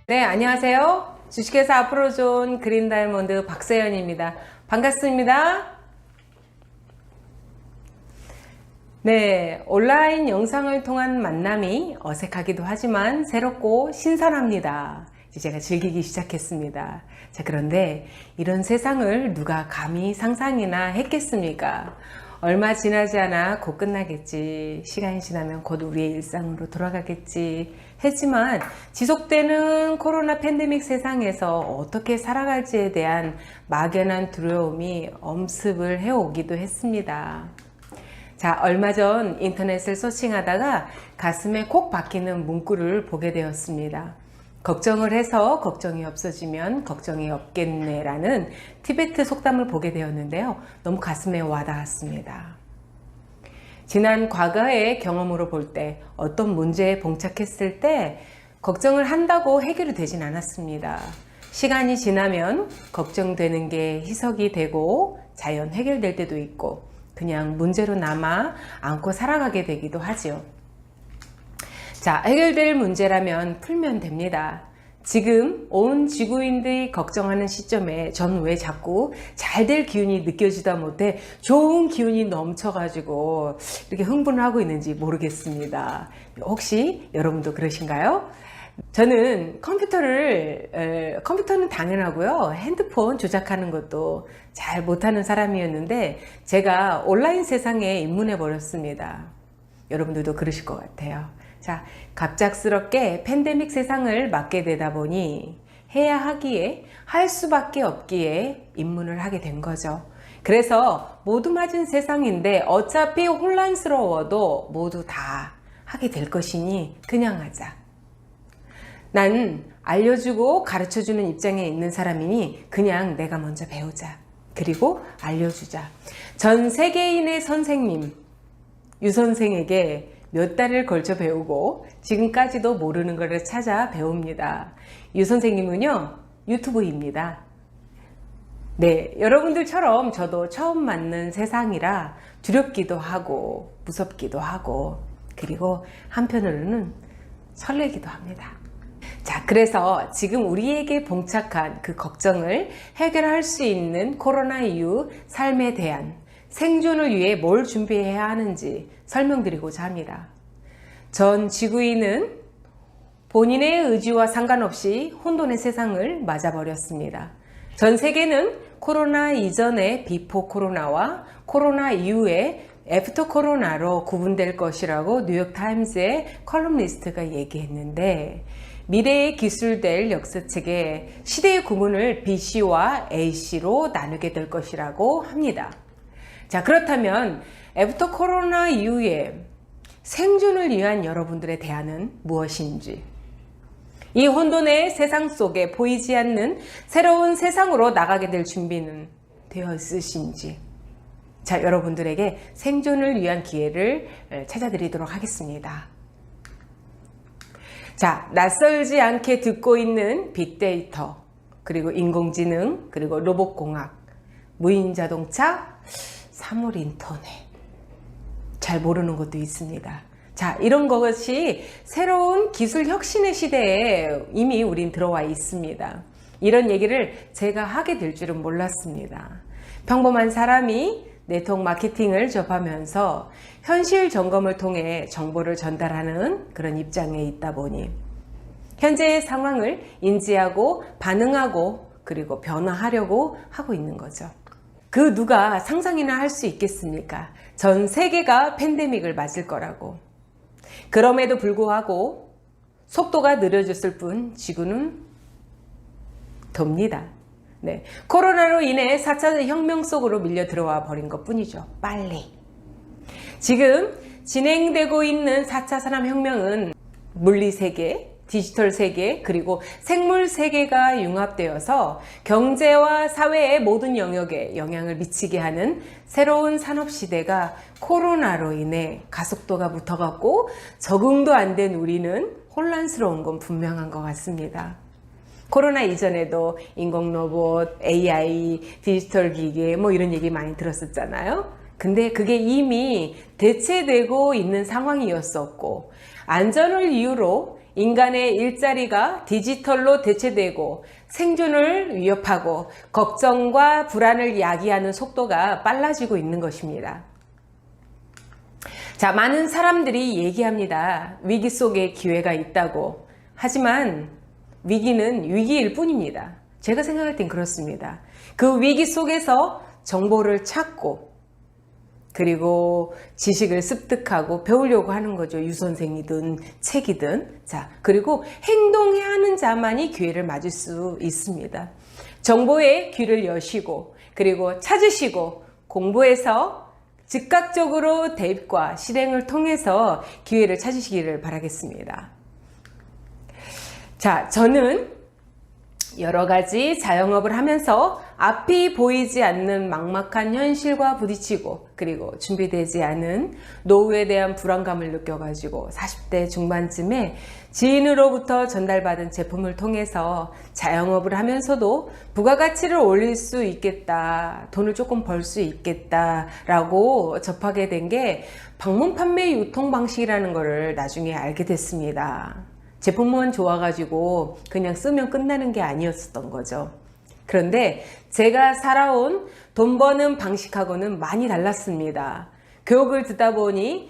네, 안녕하세요. 주식회사 앞으로 좋은 그린 다이아몬드 박세연입니다. 반갑습니다. 네, 온라인 영상을 통한 만남이 어색하기도 하지만 새롭고 신선합니다. 이제 제가 즐기기 시작했습니다. 자, 그런데 이런 세상을 누가 감히 상상이나 했겠습니까? 얼마 지나지 않아 곧 끝나겠지. 시간이 지나면 곧 우리의 일상으로 돌아가겠지. 했지만 지속되는 코로나 팬데믹 세상에서 어떻게 살아갈지에 대한 막연한 두려움이 엄습을 해오기도 했습니다. 자, 얼마 전 인터넷을 서칭하다가 가슴에 콕 박히는 문구를 보게 되었습니다. 걱정을 해서 걱정이 없어지면 걱정이 없겠네라는 티베트 속담을 보게 되었는데요. 너무 가슴에 와닿았습니다. 지난 과거의 경험으로 볼 때 어떤 문제에 봉착했을 때 걱정을 한다고 해결이 되진 않았습니다. 시간이 지나면 걱정되는 게 희석이 되고 자연 해결될 때도 있고 그냥 문제로 남아 안고 살아가게 되기도 하지요. 자, 해결될 문제라면 풀면 됩니다. 지금 온 지구인들이 걱정하는 시점에 전 왜 자꾸 잘 될 기운이 느껴지다 못해 좋은 기운이 넘쳐가지고 이렇게 흥분을 하고 있는지 모르겠습니다. 혹시 여러분도 그러신가요? 저는 컴퓨터는 당연하고요. 핸드폰 조작하는 것도 잘 못하는 사람이었는데 제가 온라인 세상에 입문해 버렸습니다. 여러분들도 그러실 것 같아요. 자, 갑작스럽게 팬데믹 세상을 맞게 되다 보니 해야 하기에 할 수밖에 없기에 입문을 하게 된 거죠. 그래서 모두 맞은 세상인데 어차피 혼란스러워도 모두 다 하게 될 것이니 그냥 하자. 난 알려주고 가르쳐주는 입장에 있는 사람이니 그냥 내가 먼저 배우자. 그리고 알려주자. 전 세계인의 선생님, 유 선생에게 몇 달을 걸쳐 배우고 지금까지도 모르는 것을 찾아 배웁니다. 유 선생님은요, 유튜브입니다. 네, 여러분들처럼 저도 처음 맞는 세상이라 두렵기도 하고 무섭기도 하고 그리고 한편으로는 설레기도 합니다. 자, 그래서 지금 우리에게 봉착한 그 걱정을 해결할 수 있는 코로나 이후 삶에 대한 생존을 위해 뭘 준비해야 하는지 설명드리고자 합니다. 전 지구인은 본인의 의지와 상관없이 혼돈의 세상을 맞아버렸습니다. 전 세계는 코로나 이전의 비포 코로나와 코로나 이후의 애프터 코로나로 구분될 것이라고 뉴욕타임스의 컬럼니스트가 얘기했는데 미래에 기술될 역사책에 시대의 구분을 BC와 AC로 나누게 될 것이라고 합니다. 자, 그렇다면 애프터 코로나 이후에 생존을 위한 여러분들의 대안은 무엇인지, 이 혼돈의 세상 속에 보이지 않는 새로운 세상으로 나가게 될 준비는 되어 있으신지, 자, 여러분들에게 생존을 위한 기회를 찾아드리도록 하겠습니다. 자, 낯설지 않게 듣고 있는 빅데이터, 그리고 인공지능, 그리고 로봇공학, 무인자동차, 사물인터넷, 잘 모르는 것도 있습니다. 자, 이런 것이 새로운 기술 혁신의 시대에 이미 우린 들어와 있습니다. 이런 얘기를 제가 하게 될 줄은 몰랐습니다. 평범한 사람이 네트워크 마케팅을 접하면서 현실 점검을 통해 정보를 전달하는 그런 입장에 있다 보니 현재의 상황을 인지하고 반응하고 그리고 변화하려고 하고 있는 거죠. 그 누가 상상이나 할 수 있겠습니까? 전 세계가 팬데믹을 맞을 거라고. 그럼에도 불구하고 속도가 느려졌을 뿐 지구는 돕니다. 네, 코로나로 인해 4차 혁명 속으로 밀려 들어와 버린 것 뿐이죠. 빨리. 지금 진행되고 있는 4차 산업혁명은 물리세계, 디지털 세계, 그리고 생물 세계가 융합되어서 경제와 사회의 모든 영역에 영향을 미치게 하는 새로운 산업시대가 코로나로 인해 가속도가 붙어갖고 적응도 안 된 우리는 혼란스러운 건 분명한 것 같습니다. 코로나 이전에도 인공 로봇, AI, 디지털 기계 뭐 이런 얘기 많이 들었었잖아요. 근데 그게 이미 대체되고 있는 상황이었었고 안전을 이유로 인간의 일자리가 디지털로 대체되고 생존을 위협하고 걱정과 불안을 야기하는 속도가 빨라지고 있는 것입니다. 자, 많은 사람들이 얘기합니다. 위기 속에 기회가 있다고. 하지만 위기는 위기일 뿐입니다. 제가 생각할 땐 그렇습니다. 그 위기 속에서 정보를 찾고 그리고 지식을 습득하고 배우려고 하는 거죠. 유선생이든 책이든. 자, 그리고 행동해야 하는 자만이 기회를 맞을 수 있습니다. 정보에 귀를 여시고 그리고 찾으시고 공부해서 즉각적으로 대입과 실행을 통해서 기회를 찾으시기를 바라겠습니다. 자, 저는 여러 가지 자영업을 하면서 앞이 보이지 않는 막막한 현실과 부딪히고 그리고 준비되지 않은 노후에 대한 불안감을 느껴가지고 40대 중반쯤에 지인으로부터 전달받은 제품을 통해서 자영업을 하면서도 부가가치를 올릴 수 있겠다, 돈을 조금 벌 수 있겠다 라고 접하게 된 게 방문 판매 유통 방식이라는 것을 나중에 알게 됐습니다. 제품만 좋아가지고 그냥 쓰면 끝나는 게 아니었던 거죠. 그런데 제가 살아온 돈 버는 방식하고는 많이 달랐습니다. 교육을 듣다 보니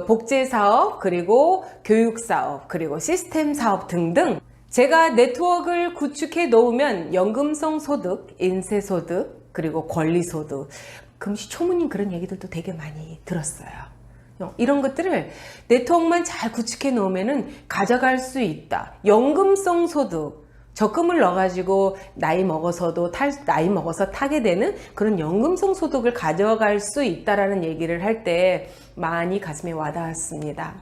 복제사업, 그리고 교육사업, 그리고 시스템 사업 등등 제가 네트워크를 구축해 놓으면 연금성 소득, 인세소득, 그리고 권리소득, 금시초문인 그런 얘기들도 되게 많이 들었어요. 이런 것들을 네트워크만 잘 구축해 놓으면 가져갈 수 있다. 연금성 소득, 적금을 넣어가지고 나이 먹어서 타게 되는 그런 연금성 소득을 가져갈 수 있다라는 얘기를 할 때 많이 가슴에 와닿았습니다.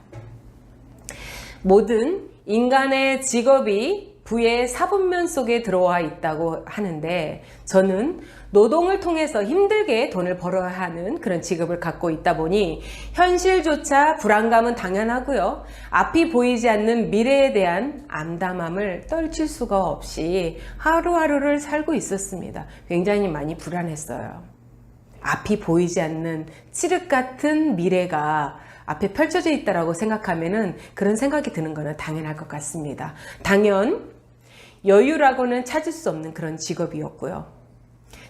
모든 인간의 직업이 부의 사분면 속에 들어와 있다고 하는데 저는 노동을 통해서 힘들게 돈을 벌어야 하는 그런 직업을 갖고 있다 보니 현실조차 불안감은 당연하고요. 앞이 보이지 않는 미래에 대한 암담함을 떨칠 수가 없이 하루하루를 살고 있었습니다. 굉장히 많이 불안했어요. 앞이 보이지 않는 칠흑 같은 미래가 앞에 펼쳐져 있다라고 생각하면은 그런 생각이 드는 거는 당연할 것 같습니다. 여유라고는 찾을 수 없는 그런 직업이었고요.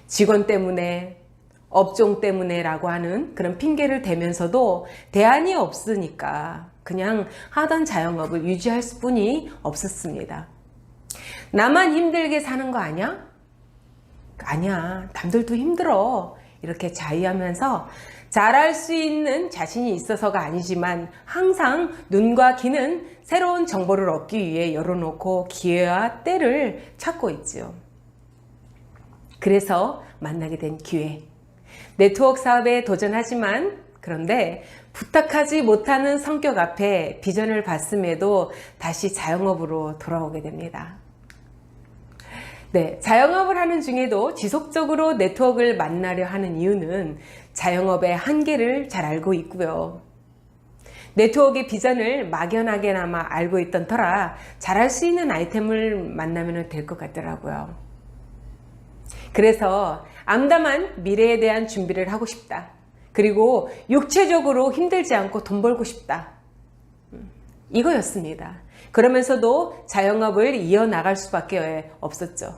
직원 때문에, 업종 때문에 라고 하는 그런 핑계를 대면서도 대안이 없으니까 그냥 하던 자영업을 유지할 수뿐이 없었습니다. 나만 힘들게 사는 거 아니야? 아니야. 남들도 힘들어. 이렇게 자위하면서 잘할 수 있는 자신이 있어서가 아니지만 항상 눈과 귀는 새로운 정보를 얻기 위해 열어놓고 기회와 때를 찾고 있지요. 그래서 만나게 된 기회. 네트워크 사업에 도전하지만 그런데 부탁하지 못하는 성격 앞에 비전을 봤음에도 다시 자영업으로 돌아오게 됩니다. 네, 자영업을 하는 중에도 지속적으로 네트워크를 만나려 하는 이유는 자영업의 한계를 잘 알고 있고요. 네트워크의 비전을 막연하게나마 알고 있던 터라 잘할 수 있는 아이템을 만나면 될 것 같더라고요. 그래서 암담한 미래에 대한 준비를 하고 싶다. 그리고 육체적으로 힘들지 않고 돈 벌고 싶다. 이거였습니다. 그러면서도 자영업을 이어나갈 수밖에 없었죠.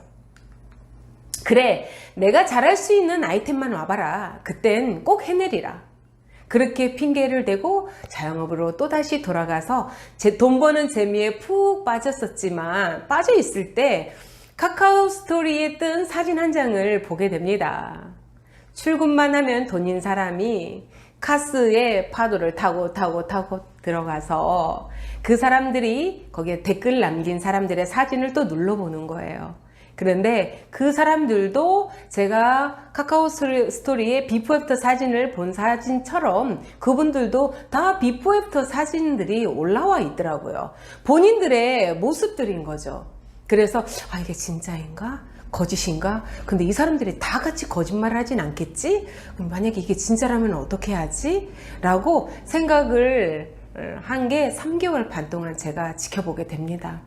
그래, 내가 잘할 수 있는 아이템만 와봐라. 그땐 꼭 해내리라. 그렇게 핑계를 대고 자영업으로 또다시 돌아가서 제 돈 버는 재미에 푹 빠졌었지만 빠져 있을 때 카카오 스토리에 뜬 사진 한 장을 보게 됩니다. 출근만 하면 돈인 사람이 카스에 파도를 타고 들어가서 그 사람들이 거기에 댓글 남긴 사람들의 사진을 또 눌러보는 거예요. 그런데 그 사람들도 제가 카카오 스토리에 비포 애프터 사진을 본 사진처럼 그분들도 다 비포 애프터 사진들이 올라와 있더라고요. 본인들의 모습들인 거죠. 그래서 이게 진짜인가? 거짓인가? 근데 이 사람들이 다 같이 거짓말을 하진 않겠지? 만약에 이게 진짜라면 어떻게 하지? 라고 생각을 한 게 3개월 반 동안 제가 지켜보게 됩니다.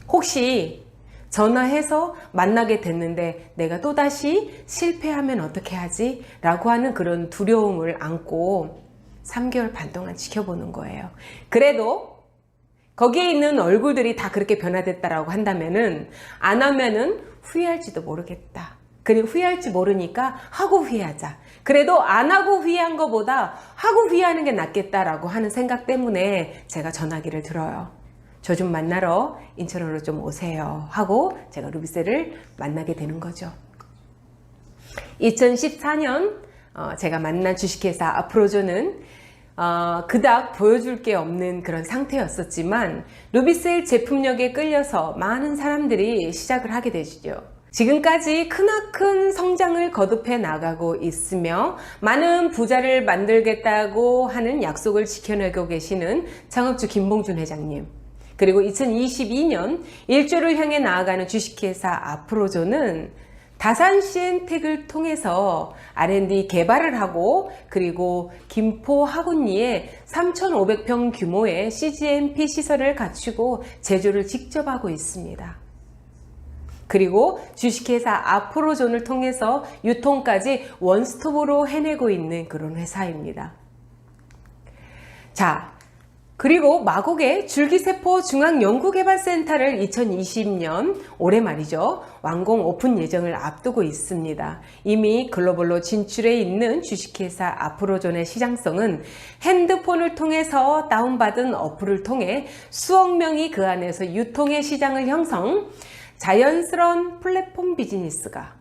혹시 전화해서 만나게 됐는데 내가 또다시 실패하면 어떻게 하지? 라고 하는 그런 두려움을 안고 3개월 반 동안 지켜보는 거예요. 그래도 거기에 있는 얼굴들이 다 그렇게 변화됐다라고 한다면은 안 하면은 후회할지도 모르겠다. 그리고 후회할지 모르니까 하고 후회하자. 그래도 안 하고 후회한 것보다 하고 후회하는 게 낫겠다라고 하는 생각 때문에 제가 전화기를 들어요. 저 좀 만나러 인천으로 좀 오세요 하고 제가 루비셀을 만나게 되는 거죠. 2014년 제가 만난 주식회사 아프로존은 그닥 보여줄 게 없는 그런 상태였었지만 루비셀 제품력에 끌려서 많은 사람들이 시작을 하게 되시죠. 지금까지 크나큰 성장을 거듭해 나가고 있으며 많은 부자를 만들겠다고 하는 약속을 지켜내고 계시는 창업주 김봉준 회장님, 그리고 2022년 1조를 향해 나아가는 주식회사 아프로존은 다산 시엔텍을 통해서 R&D 개발을 하고 그리고 김포 하군리에 3,500평 규모의 CGMP 시설을 갖추고 제조를 직접 하고 있습니다. 그리고 주식회사 아프로존을 통해서 유통까지 원스톱으로 해내고 있는 그런 회사입니다. 자, 그리고 마곡의 줄기세포 중앙연구개발센터를 2020년 올해 말이죠, 완공 오픈 예정을 앞두고 있습니다. 이미 글로벌로 진출해 있는 주식회사 아프로존의 시장성은 핸드폰을 통해서 다운받은 어플을 통해 수억 명이 그 안에서 유통의 시장을 형성, 자연스러운 플랫폼 비즈니스가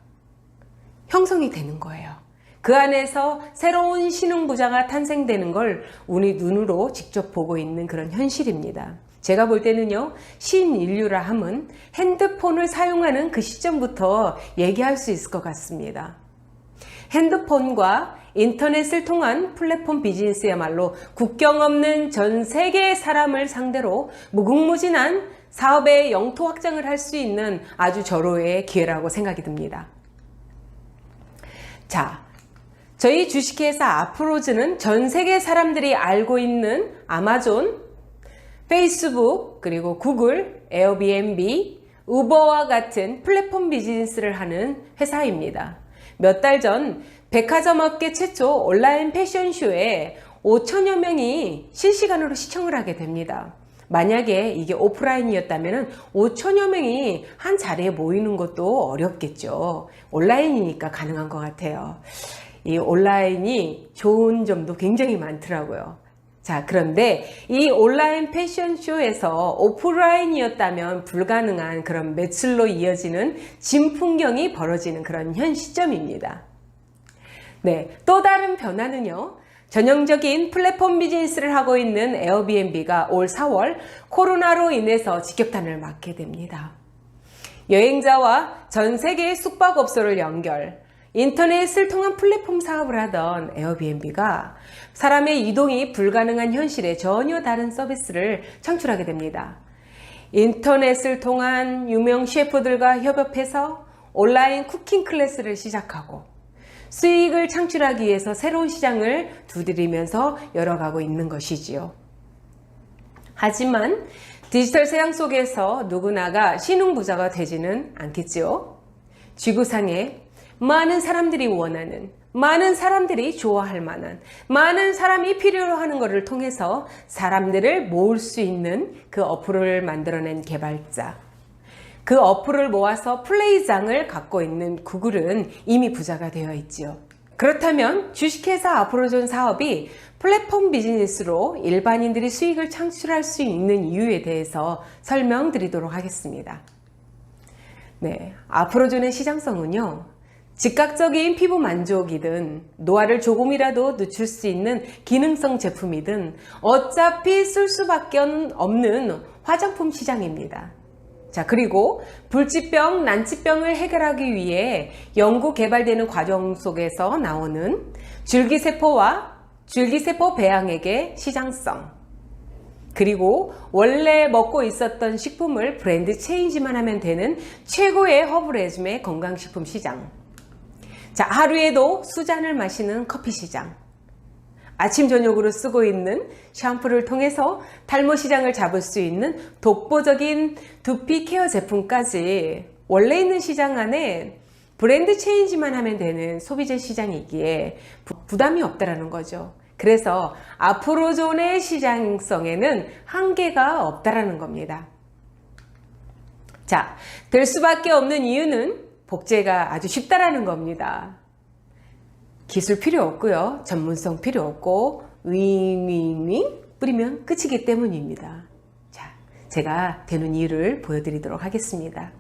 형성이 되는 거예요. 그 안에서 새로운 신흥부자가 탄생되는 걸 우리 눈으로 직접 보고 있는 그런 현실입니다. 제가 볼 때는요, 신인류라 함은 핸드폰을 사용하는 그 시점부터 얘기할 수 있을 것 같습니다. 핸드폰과 인터넷을 통한 플랫폼 비즈니스야말로 국경 없는 전 세계의 사람을 상대로 무궁무진한 사업의 영토 확장을 할 수 있는 아주 절호의 기회라고 생각이 듭니다. 자, 저희 주식회사 아프로존은 전 세계 사람들이 알고 있는 아마존, 페이스북, 그리고 구글, 에어비앤비, 우버와 같은 플랫폼 비즈니스를 하는 회사입니다. 몇 달 전 백화점 업계 최초 온라인 패션쇼에 5천여 명이 실시간으로 시청을 하게 됩니다. 만약에 이게 오프라인이었다면 5천여 명이 한 자리에 모이는 것도 어렵겠죠. 온라인이니까 가능한 것 같아요. 이 온라인이 좋은 점도 굉장히 많더라고요. 자, 그런데 이 온라인 패션쇼에서 오프라인이었다면 불가능한 그런 매출로 이어지는 진풍경이 벌어지는 그런 현 시점입니다. 네, 또 다른 변화는요, 전형적인 플랫폼 비즈니스를 하고 있는 에어비앤비가 올 4월 코로나로 인해서 직격탄을 맞게 됩니다. 여행자와 전 세계의 숙박업소를 연결, 인터넷을 통한 플랫폼 사업을 하던 에어비앤비가 사람의 이동이 불가능한 현실에 전혀 다른 서비스를 창출하게 됩니다. 인터넷을 통한 유명 셰프들과 협업해서 온라인 쿠킹 클래스를 시작하고 수익을 창출하기 위해서 새로운 시장을 두드리면서 열어가고 있는 것이지요. 하지만 디지털 세상 속에서 누구나가 신흥부자가 되지는 않겠지요. 지구상에 많은 사람들이 원하는, 많은 사람들이 좋아할 만한, 많은 사람이 필요로 하는 것을 통해서 사람들을 모을 수 있는 그 어플을 만들어낸 개발자, 그 어플을 모아서 플레이장을 갖고 있는 구글은 이미 부자가 되어 있지요. 그렇다면 주식회사 아프로존 사업이 플랫폼 비즈니스로 일반인들이 수익을 창출할 수 있는 이유에 대해서 설명드리도록 하겠습니다. 네, 아프로존의 시장성은요, 즉각적인 피부 만족이든 노화를 조금이라도 늦출 수 있는 기능성 제품이든 어차피 쓸 수밖에 없는 화장품 시장입니다. 자, 그리고 불치병, 난치병을 해결하기 위해 연구 개발되는 과정 속에서 나오는 줄기세포와 줄기세포 배양액의 시장성, 그리고 원래 먹고 있었던 식품을 브랜드 체인지만 하면 되는 최고의 허브레즘의 건강식품 시장, 자, 하루에도 수잔을 마시는 커피 시장, 아침 저녁으로 쓰고 있는 샴푸를 통해서 탈모 시장을 잡을 수 있는 독보적인 두피 케어 제품까지 원래 있는 시장 안에 브랜드 체인지만 하면 되는 소비재 시장이기에 부담이 없다라는 거죠. 그래서 아프로존의 시장성에는 한계가 없다라는 겁니다. 자, 될 수밖에 없는 이유는 복제가 아주 쉽다라는 겁니다. 기술 필요 없고요. 전문성 필요 없고 윙윙윙 뿌리면 끝이기 때문입니다. 자, 제가 되는 이유를 보여드리도록 하겠습니다.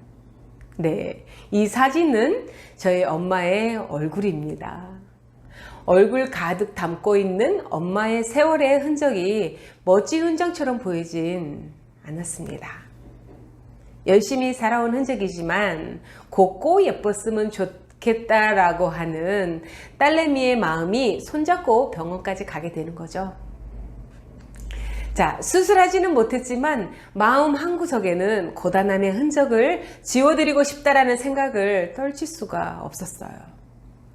네, 이 사진은 저희 엄마의 얼굴입니다. 얼굴 가득 담고 있는 엄마의 세월의 흔적이 멋진 흔적처럼 보이진 않았습니다. 열심히 살아온 흔적이지만 곱고 예뻤으면 좋겠다라고 하는 딸내미의 마음이 손잡고 병원까지 가게 되는 거죠. 자, 수술하지는 못했지만 마음 한구석에는 고단함의 흔적을 지워드리고 싶다라는 생각을 떨칠 수가 없었어요.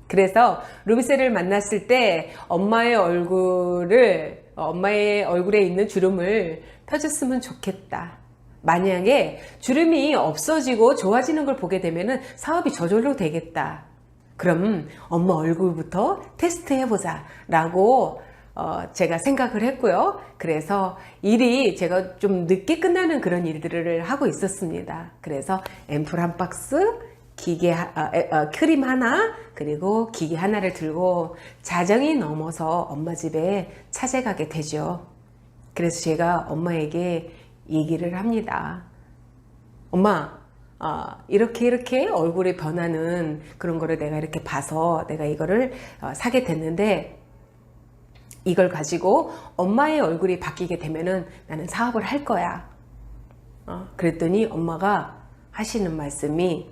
그래서 루비셀을 만났을 때 엄마의 얼굴에 있는 주름을 펴줬으면 좋겠다. 만약에 주름이 없어지고 좋아지는 걸 보게 되면 사업이 저절로 되겠다. 그럼 엄마 얼굴부터 테스트해보자 라고 제가 생각을 했고요. 그래서 일이 제가 좀 늦게 끝나는 그런 일들을 하고 있었습니다. 그래서 앰플 한 박스, 크림 하나, 그리고 기계 하나를 들고 자정이 넘어서 엄마 집에 찾아가게 되죠. 그래서 제가 엄마에게 얘기를 합니다. 엄마, 이렇게 얼굴의 변화는 그런 거를 내가 이렇게 봐서 내가 이거를 사게 됐는데 이걸 가지고 엄마의 얼굴이 바뀌게 되면은 나는 사업을 할 거야. 그랬더니 엄마가 하시는 말씀이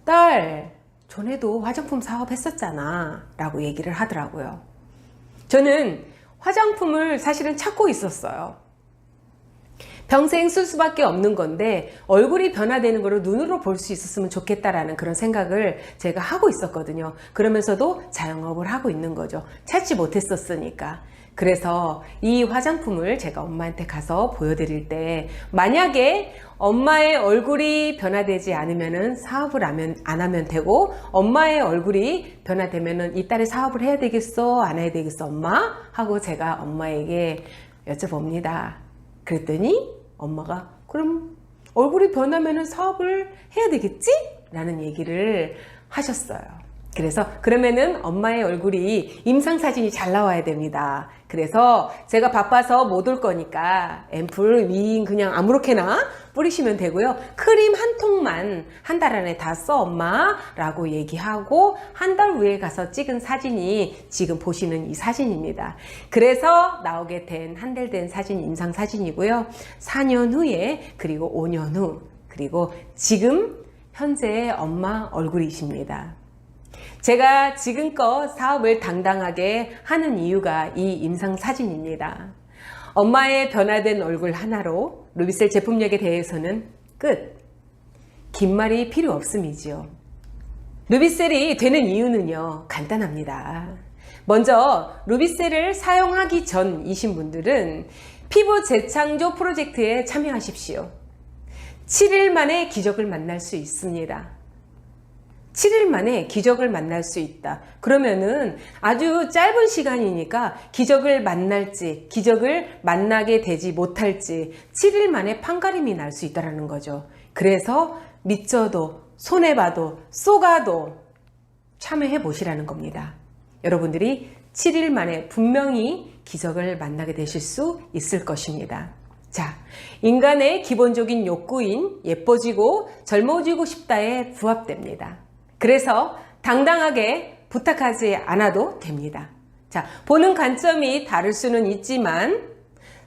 딸, 전에도 화장품 사업 했었잖아 라고 얘기를 하더라고요. 저는 화장품을 사실은 찾고 있었어요. 평생 쓸 수밖에 없는 건데 얼굴이 변화되는 거를 눈으로 볼 수 있었으면 좋겠다라는 그런 생각을 제가 하고 있었거든요. 그러면서도 자영업을 하고 있는 거죠. 찾지 못했었으니까. 그래서 이 화장품을 제가 엄마한테 가서 보여드릴 때 만약에 엄마의 얼굴이 변화되지 않으면 사업을 안 하면 되고 엄마의 얼굴이 변화되면 이 딸이 사업을 해야 되겠어? 안 해야 되겠어? 엄마? 하고 제가 엄마에게 여쭤봅니다. 그랬더니 엄마가 그럼 얼굴이 변하면 사업을 해야 되겠지? 라는 얘기를 하셨어요. 그래서 그러면은 엄마의 얼굴이 임상사진이 잘 나와야 됩니다. 그래서 제가 바빠서 못 올 거니까 앰플 그냥 아무렇게나 뿌리시면 되고요. 크림 한 통만 한 달 안에 다 써 엄마 라고 얘기하고 한 달 후에 가서 찍은 사진이 지금 보시는 이 사진입니다. 그래서 나오게 된 한 달 된 사진 임상사진이고요. 4년 후에 그리고 5년 후 그리고 지금 현재의 엄마 얼굴이십니다. 제가 지금껏 사업을 당당하게 하는 이유가 이 임상사진입니다. 엄마의 변화된 얼굴 하나로 루비셀 제품력에 대해서는 끝. 긴 말이 필요 없음이지요. 루비셀이 되는 이유는요, 간단합니다. 먼저 루비셀을 사용하기 전이신 분들은 피부 재창조 프로젝트에 참여하십시오. 7일 만에 기적을 만날 수 있습니다. 7일 만에 기적을 만날 수 있다. 그러면은 아주 짧은 시간이니까 기적을 만날지, 기적을 만나게 되지 못할지 7일 만에 판가름이 날 수 있다는 거죠. 그래서 믿져도, 손해봐도, 쏘가도 참여해 보시라는 겁니다. 여러분들이 7일 만에 분명히 기적을 만나게 되실 수 있을 것입니다. 자, 인간의 기본적인 욕구인 예뻐지고 젊어지고 싶다에 부합됩니다. 그래서 당당하게 부탁하지 않아도 됩니다. 자, 보는 관점이 다를 수는 있지만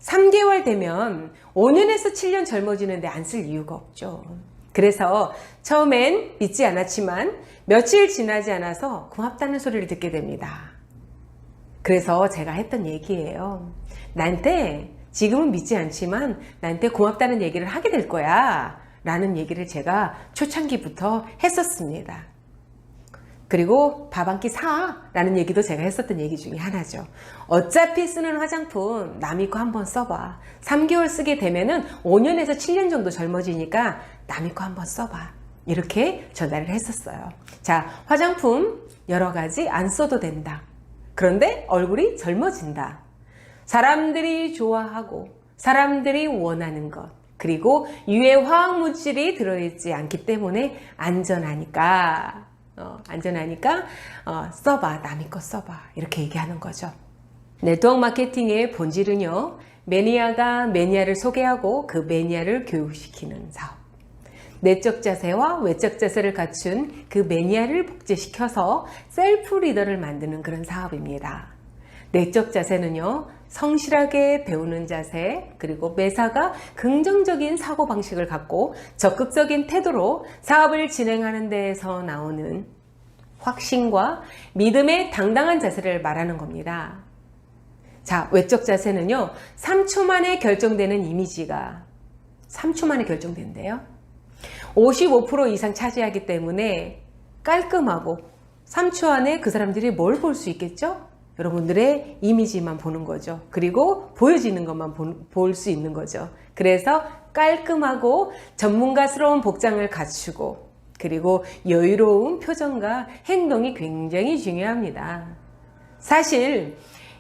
3개월 되면 5년에서 7년 젊어지는데 안 쓸 이유가 없죠. 그래서 처음엔 믿지 않았지만 며칠 지나지 않아서 고맙다는 소리를 듣게 됩니다. 그래서 제가 했던 얘기예요. 나한테 지금은 믿지 않지만 나한테 고맙다는 얘기를 하게 될 거야 라는 얘기를 제가 초창기부터 했었습니다. 그리고 밥 한 끼 사 라는 얘기도 제가 했었던 얘기 중에 하나죠. 어차피 쓰는 화장품 남이 거 한번 써봐. 3개월 쓰게 되면은 5년에서 7년 정도 젊어지니까 남이 거 한번 써봐. 이렇게 전달을 했었어요. 자, 화장품 여러 가지 안 써도 된다. 그런데 얼굴이 젊어진다. 사람들이 좋아하고 사람들이 원하는 것, 그리고 유해 화학 물질이 들어있지 않기 때문에 안전하니까 써봐, 남의 거 써봐, 이렇게 얘기하는 거죠. 네트워크 마케팅의 본질은요, 매니아가 매니아를 소개하고 그 매니아를 교육시키는 사업. 내적 자세와 외적 자세를 갖춘 그 매니아를 복제시켜서 셀프 리더를 만드는 그런 사업입니다. 내적 자세는요, 성실하게 배우는 자세, 그리고 매사가 긍정적인 사고방식을 갖고 적극적인 태도로 사업을 진행하는 데에서 나오는 확신과 믿음의 당당한 자세를 말하는 겁니다. 자, 외적 자세는요, 3초 만에 결정되는 이미지가 3초 만에 결정된대요. 55% 이상 차지하기 때문에 깔끔하고 3초 안에 그 사람들이 뭘 볼 수 있겠죠? 여러분들의 이미지만 보는 거죠. 그리고 보여지는 것만 볼 수 있는 거죠. 그래서 깔끔하고 전문가스러운 복장을 갖추고, 그리고 여유로운 표정과 행동이 굉장히 중요합니다. 사실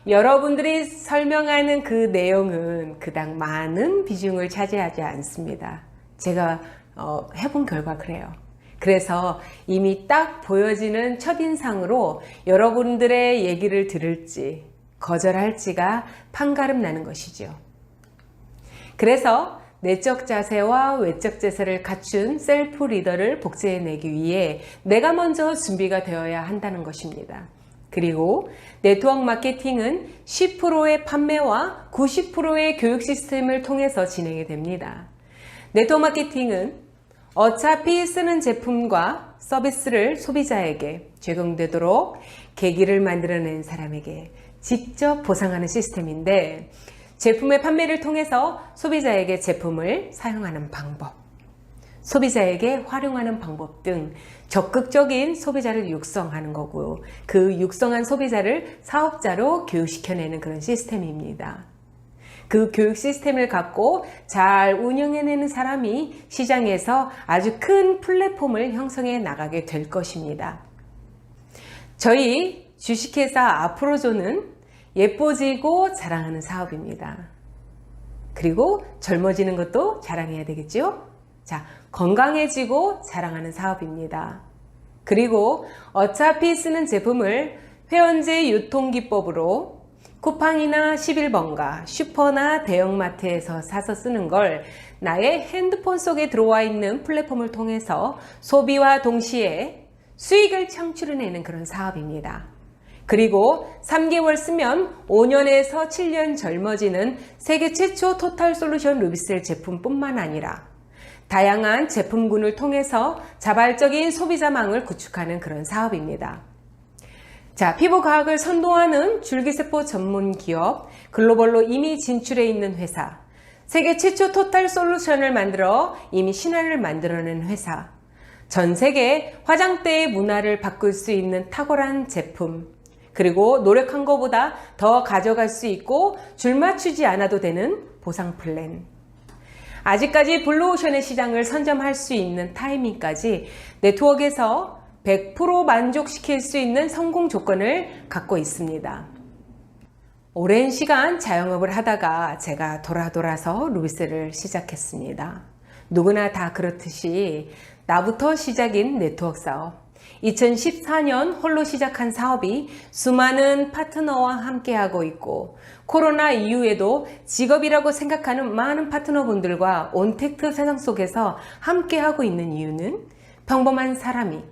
여러분들이 설명하는 그 내용은 그닥 많은 비중을 차지하지 않습니다. 제가 해본 결과 그래요. 그래서 이미 딱 보여지는 첫인상으로 여러분들의 얘기를 들을지 거절할지가 판가름 나는 것이죠. 그래서 내적 자세와 외적 자세를 갖춘 셀프 리더를 복제해내기 위해 내가 먼저 준비가 되어야 한다는 것입니다. 그리고 네트워크 마케팅은 10%의 판매와 90%의 교육 시스템을 통해서 진행이 됩니다. 네트워크 마케팅은 어차피 쓰는 제품과 서비스를 소비자에게 적용되도록 계기를 만들어낸 사람에게 직접 보상하는 시스템인데, 제품의 판매를 통해서 소비자에게 제품을 사용하는 방법, 소비자에게 활용하는 방법 등 적극적인 소비자를 육성하는 거고요. 그 육성한 소비자를 사업자로 교육시켜내는 그런 시스템입니다. 그 교육 시스템을 갖고 잘 운영해내는 사람이 시장에서 아주 큰 플랫폼을 형성해 나가게 될 것입니다. 저희 주식회사 아프로존은 예뻐지고 자랑하는 사업입니다. 그리고 젊어지는 것도 자랑해야 되겠죠? 자, 건강해지고 자랑하는 사업입니다. 그리고 어차피 쓰는 제품을 회원제 유통기법으로 쿠팡이나 11번가, 슈퍼나 대형마트에서 사서 쓰는 걸 나의 핸드폰 속에 들어와 있는 플랫폼을 통해서 소비와 동시에 수익을 창출해내는 그런 사업입니다. 그리고 3개월 쓰면 5년에서 7년 젊어지는 세계 최초 토탈 솔루션 루비셀 제품뿐만 아니라 다양한 제품군을 통해서 자발적인 소비자망을 구축하는 그런 사업입니다. 자, 피부과학을 선도하는 줄기세포 전문 기업, 글로벌로 이미 진출해 있는 회사, 세계 최초 토탈 솔루션을 만들어 이미 신화를 만들어낸 회사, 전 세계 화장대의 문화를 바꿀 수 있는 탁월한 제품, 그리고 노력한 것보다 더 가져갈 수 있고 줄 맞추지 않아도 되는 보상 플랜. 아직까지 블루오션의 시장을 선점할 수 있는 타이밍까지 네트워크에서 100% 만족시킬 수 있는 성공 조건을 갖고 있습니다. 오랜 시간 자영업을 하다가 제가 돌아서 루비셀을 시작했습니다. 누구나 다 그렇듯이 나부터 시작인 네트워크 사업. 2014년 홀로 시작한 사업이 수많은 파트너와 함께하고 있고, 코로나 이후에도 직업이라고 생각하는 많은 파트너분들과 온택트 세상 속에서 함께하고 있는 이유는 평범한 사람이,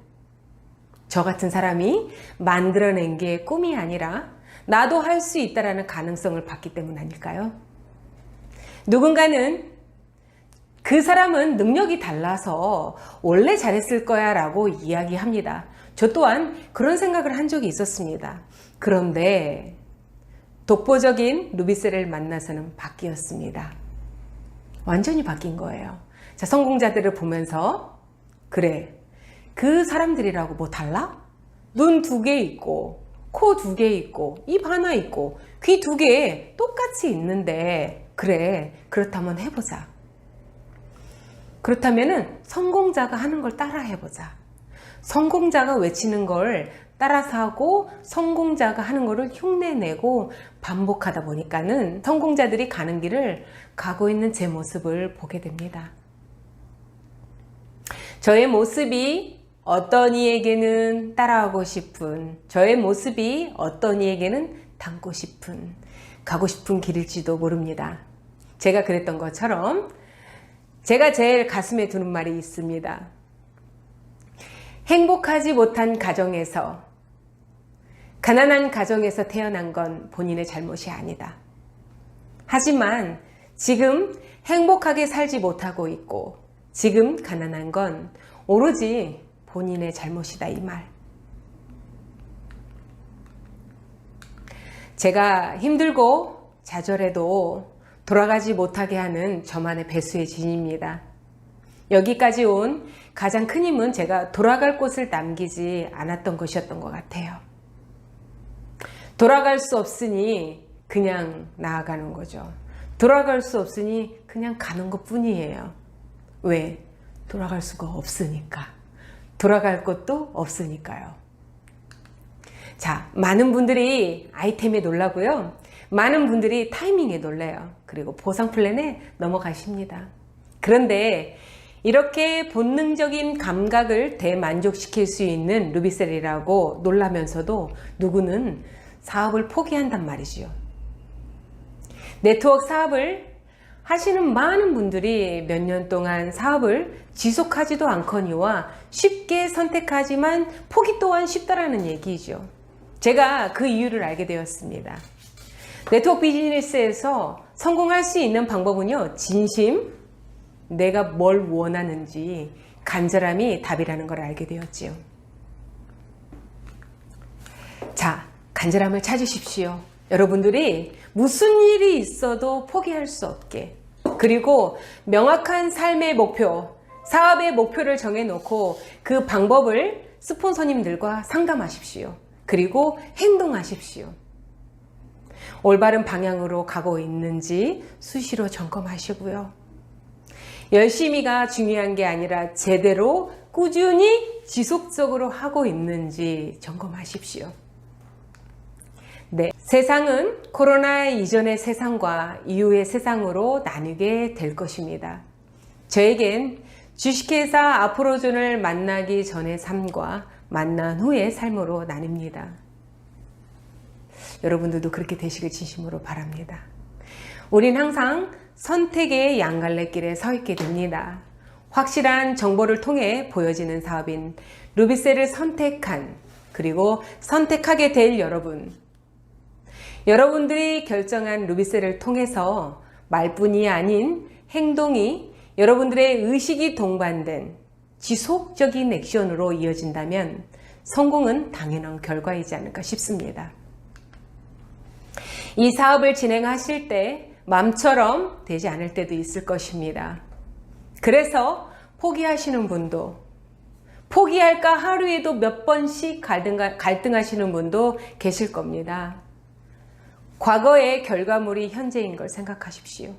저 같은 사람이 만들어낸 게 꿈이 아니라 나도 할 수 있다는 가능성을 봤기 때문 아닐까요? 누군가는 그 사람은 능력이 달라서 원래 잘했을 거야 라고 이야기합니다. 저 또한 그런 생각을 한 적이 있었습니다. 그런데 독보적인 루비셀을 만나서는 바뀌었습니다. 완전히 바뀐 거예요. 자, 성공자들을 보면서 그래, 그 사람들이라고 뭐 달라? 눈 2개 있고 코 2개 있고 입 하나 있고 귀 2개 똑같이 있는데, 그래, 그렇다면 해보자. 그렇다면은 성공자가 하는 걸 따라 해보자. 성공자가 외치는 걸 따라서 하고 성공자가 하는 거를 흉내내고 반복하다 보니까는 성공자들이 가는 길을 가고 있는 제 모습을 보게 됩니다. 저의 모습이 어떤 이에게는 따라하고 싶은, 저의 모습이 어떤 이에게는 닮고 싶은, 가고 싶은 길일지도 모릅니다. 제가 그랬던 것처럼 제가 제일 가슴에 두는 말이 있습니다. 행복하지 못한 가정에서, 가난한 가정에서 태어난 건 본인의 잘못이 아니다. 하지만 지금 행복하게 살지 못하고 있고 지금 가난한 건 오로지 본인의 잘못이다, 이 말. 제가 힘들고 좌절해도 돌아가지 못하게 하는 저만의 배수의 진입니다. 여기까지 온 가장 큰 힘은 제가 돌아갈 곳을 남기지 않았던 것이었던 것 같아요. 돌아갈 수 없으니 그냥 나아가는 거죠. 돌아갈 수 없으니 그냥 가는 것 뿐이에요. 왜? 돌아갈 수가 없으니까. 돌아갈 곳도 없으니까요. 자, 많은 분들이 아이템에 놀라고요. 많은 분들이 타이밍에 놀래요. 그리고 보상 플랜에 넘어가십니다. 그런데 이렇게 본능적인 감각을 대만족시킬 수 있는 루비셀이라고 놀라면서도 누구는 사업을 포기한단 말이지요. 네트워크 사업을 하시는 많은 분들이 몇 년 동안 사업을 지속하지도 않거니와 쉽게 선택하지만 포기 또한 쉽다라는 얘기죠. 제가 그 이유를 알게 되었습니다. 네트워크 비즈니스에서 성공할 수 있는 방법은요, 진심, 내가 뭘 원하는지 간절함이 답이라는 걸 알게 되었지요. 자, 간절함을 찾으십시오. 여러분들이 무슨 일이 있어도 포기할 수 없게, 그리고 명확한 삶의 목표, 사업의 목표를 정해놓고 그 방법을 스폰서님들과 상담하십시오. 그리고 행동하십시오. 올바른 방향으로 가고 있는지 수시로 점검하시고요. 열심히가 중요한 게 아니라 제대로 꾸준히 지속적으로 하고 있는지 점검하십시오. 네, 세상은 코로나 이전의 세상과 이후의 세상으로 나뉘게 될 것입니다. 저에겐 주식회사 아프로존을 만나기 전의 삶과 만난 후의 삶으로 나뉩니다. 여러분들도 그렇게 되시길 진심으로 바랍니다. 우린 항상 선택의 양갈래길에 서 있게 됩니다. 확실한 정보를 통해 보여지는 사업인 루비셀을 선택한, 그리고 선택하게 될 여러분, 여러분들이 결정한 루비셀을 통해서 말뿐이 아닌 행동이 여러분들의 의식이 동반된 지속적인 액션으로 이어진다면 성공은 당연한 결과이지 않을까 싶습니다. 이 사업을 진행하실 때 마음처럼 되지 않을 때도 있을 것입니다. 그래서 포기하시는 분도, 포기할까 하루에도 몇 번씩 갈등하시는 분도 계실 겁니다. 과거의 결과물이 현재인 걸 생각하십시오.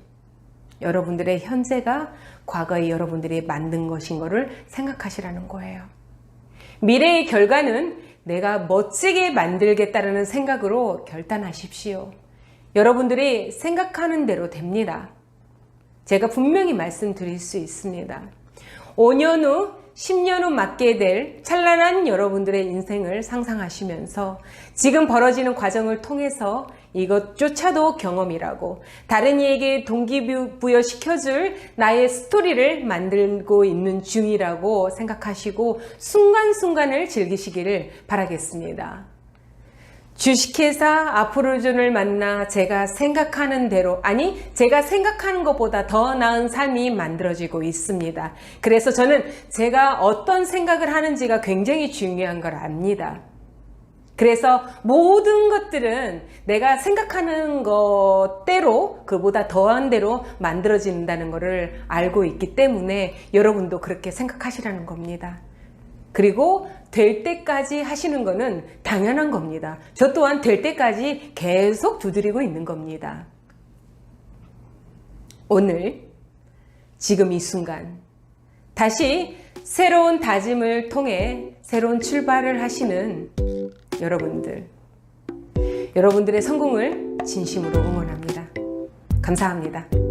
여러분들의 현재가 과거의 여러분들이 만든 것인 것을 생각하시라는 거예요. 미래의 결과는 내가 멋지게 만들겠다는 생각으로 결단하십시오. 여러분들이 생각하는 대로 됩니다. 제가 분명히 말씀드릴 수 있습니다. 5년 후, 10년 후 맞게 될 찬란한 여러분들의 인생을 상상하시면서 지금 벌어지는 과정을 통해서 이것조차도 경험이라고, 다른 이에게 동기부여시켜줄 나의 스토리를 만들고 있는 중이라고 생각하시고 순간순간을 즐기시기를 바라겠습니다. 주식회사 아프로존을 만나 제가 생각하는 대로, 아니 제가 생각하는 것보다 더 나은 삶이 만들어지고 있습니다. 그래서 저는 제가 어떤 생각을 하는지가 굉장히 중요한 걸 압니다. 그래서 모든 것들은 내가 생각하는 것대로, 그보다 더한 대로 만들어진다는 것을 알고 있기 때문에 여러분도 그렇게 생각하시라는 겁니다. 그리고 될 때까지 하시는 거는 당연한 겁니다. 저 또한 될 때까지 계속 두드리고 있는 겁니다. 오늘, 지금 이 순간, 다시 새로운 다짐을 통해 새로운 출발을 하시는 여러분들의 성공을 진심으로 응원합니다. 감사합니다.